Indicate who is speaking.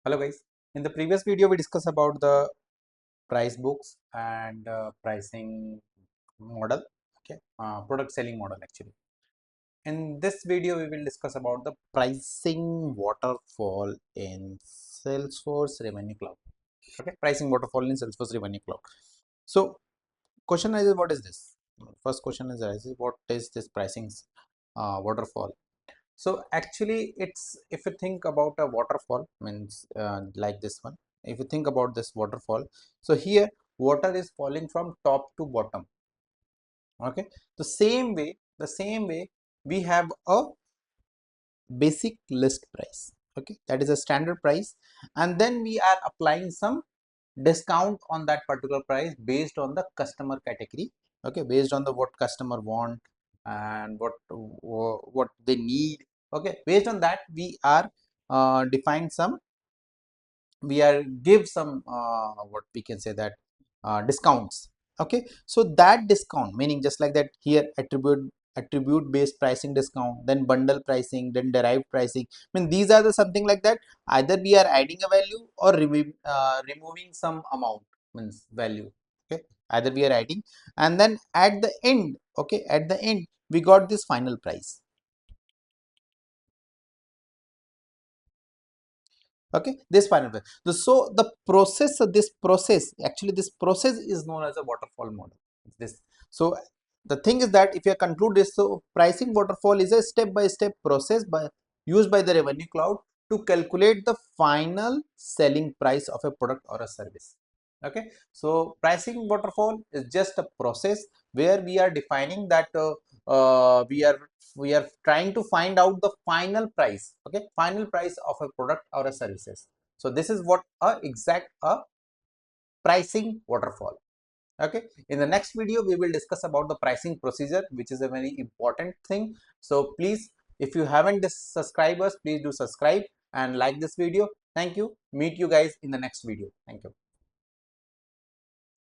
Speaker 1: Hello guys, in the previous video we discussed about the price books and pricing model, okay, product selling model actually. In this video we will discuss about the pricing waterfall in Salesforce Revenue Cloud, okay, pricing waterfall in Salesforce Revenue Cloud. So question is, what is this? First question is, what is this pricing waterfall? So actually it's, if you think about a waterfall, means like this one, if you think about this waterfall, so here water is falling from top to bottom, okay. The same way we have a basic list price, okay, that is a standard price, and then we are applying some discount on that particular price based on the customer category, okay, based on the what customer want and what they need, okay. Based on that we are define some, we are give some what we can say that discounts, okay. So that discount meaning just like that here, attribute based pricing discount, then bundle pricing, then derived pricing. I mean these are the something like that, either we are adding a value or removing some amount, means value, okay, either we are adding, and then at the end, okay, at the end we got this final price, okay, this final price. So the process of this process, actually this process is known as a waterfall model. This, so the thing is that if you conclude this, so pricing waterfall is a step by step process used by the revenue cloud to calculate the final selling price of a product or a service, okay. So pricing waterfall is just a process where we are defining that we are trying to find out the final price, okay, final price of a product or a services. So this is what a exact a pricing waterfall, okay. In the next video we will discuss about the pricing procedure, which is a very important thing. So please, if you haven't subscribed us, please do subscribe and like this video. Thank you. Meet you guys in the next video. Thank you.